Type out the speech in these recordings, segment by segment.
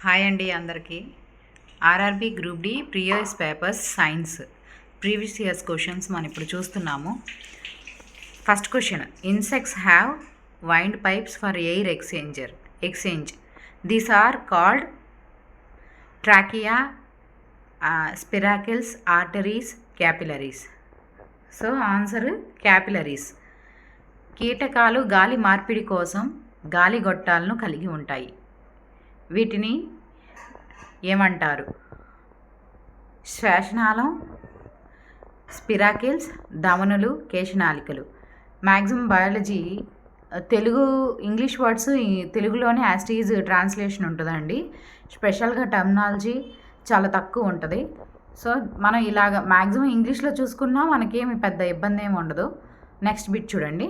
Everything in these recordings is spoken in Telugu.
హాయ్ అండి అందరికీ. RRB group D previous papers science previous years questions మనం ఇప్పుడు చూస్తున్నాము. First question, insects have wind pipes for air exchange. These are called trachea, spiracles, arteries, capillaries. So answer capillaries. కీటకాలు గాలి మార్పిడి కోసం గాలి గొట్టాలను కలిగి ఉంటాయి. వీటిని ఏమంటారు? శ్వాసనాళం, స్పిరాకిల్స్, ధమనులు, కేశనాళికలు. Maximum biology Telugu English words తెలుగులోనే యాస్టీజ్ ట్రాన్స్లేషన్ ఉంటుందండి. స్పెషల్గా టర్మినాలజీ చాలా తక్కువ ఉంటుంది. సో మనం ఇలాగ మ్యాక్సిమం ఇంగ్లీష్లో చూసుకున్నా మనకేమి పెద్ద ఇబ్బంది ఏమి ఉండదు. నెక్స్ట్ బిట్ చూడండి.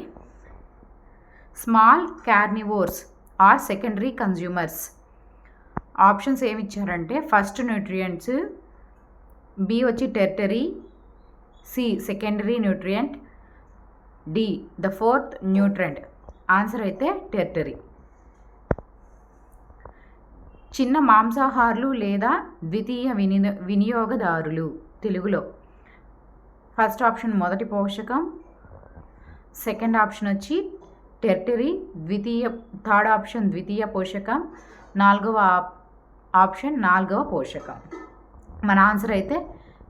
Small carnivores are secondary consumers. Options ఏమి ఇచ్చారంటే ఫస్ట్ న్యూట్రియంట్స్, బి వచ్చి tertiary, C secondary nutrient, D the fourth nutrient. Answer అయితే టెర్టరీ. చిన్న మాంసాహారులు లేదా ద్వితీయ వినియోగదారులు తెలుగులో. ఫస్ట్ ఆప్షన్ మొదటి పోషకం, సెకండ్ ఆప్షన్ వచ్చి టెర్టరీ, థర్డ్ ఆప్షన్ ద్వితీయ పోషకం, నాలుగవ ఆప్షన్ నాలుగవ పోషకం. మన ఆన్సర్ అయితే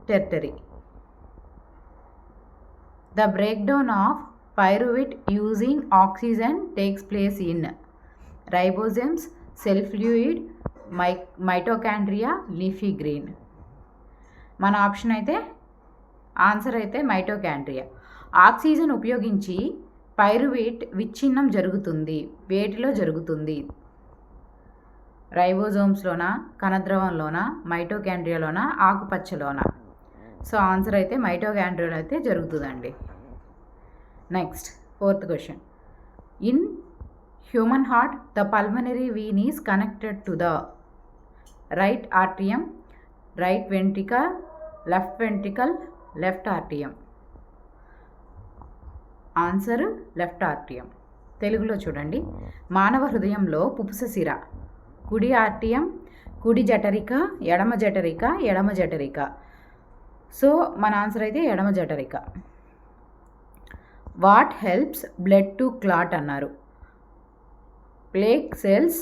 tertiary. The break down of pyruvate using oxygen takes place in ribosomes, cell fluid, mitochondria, leafy green. మన ఆప్షన్ అయితే ఆన్సర్ అయితే మైటోకాండ్రియా. ఆక్సిజన్ ఉపయోగించి పైరువేట్ విచ్ఛిన్నం జరుగుతుంది. వేటిలో జరుగుతుంది? రైబోజోమ్స్లోనా, కణద్రవంలోనా, మైటోకాండ్రియాలోనా, ఆకుపచ్చలోనా? సో ఆన్సర్ అయితే మైటోకాండ్రియాలో అయితే జరుగుతుందండి. Next fourth question. In human heart the pulmonary Wien is connected to the right ఆర్టియం, right ventricle, left ఆర్టియం. Answer left ఆర్టియం. తెలుగులో చూడండి. మానవ హృదయంలో పుపుస సిర, కుడి ఆర్టియం, కుడి జఠరిక, ఎడమ జఠరిక. సో మన ఆన్సర్ అయితే ఎడమ జఠరిక. What helps blood to clot అన్నారు? ప్లేక్ సెల్స్,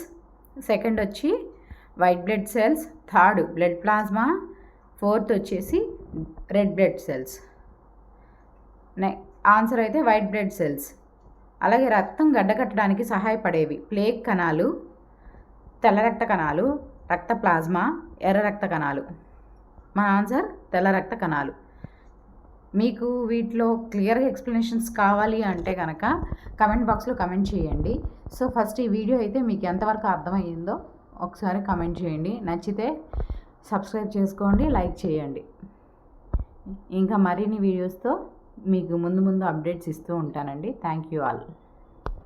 సెకండ్ వచ్చి white blood cells, third blood plasma, fourth వచ్చేసి రెడ్ బ్లడ్ సెల్స్. ఆన్సర్ అయితే వైట్ బ్లడ్ సెల్స్. అలాగే రక్తం గడ్డకట్టడానికి సహాయపడేవి ప్లేక్ కణాలు, తెల్ల రక్త కణాలు, రక్త ప్లాస్మా, ఎర్ర రక్త కణాలు. మన ఆన్సర్ తెల్ల రక్త కణాలు. మీకు వీటిలో క్లియర్గా ఎక్స్ప్లెనేషన్స్ కావాలి అంటే కనుక కమెంట్ బాక్స్లో కమెంట్ చేయండి. సో ఫస్ట్ ఈ వీడియో అయితే మీకు ఎంతవరకు అర్థమయ్యిందో ఒకసారి కమెంట్ చేయండి. నచ్చితే సబ్స్క్రైబ్ చేసుకోండి, లైక్ చేయండి. ఇంకా మరిన్ని వీడియోస్తో మీకు ముందు అప్డేట్స్ ఇస్తూ ఉంటానండి. Thank you all.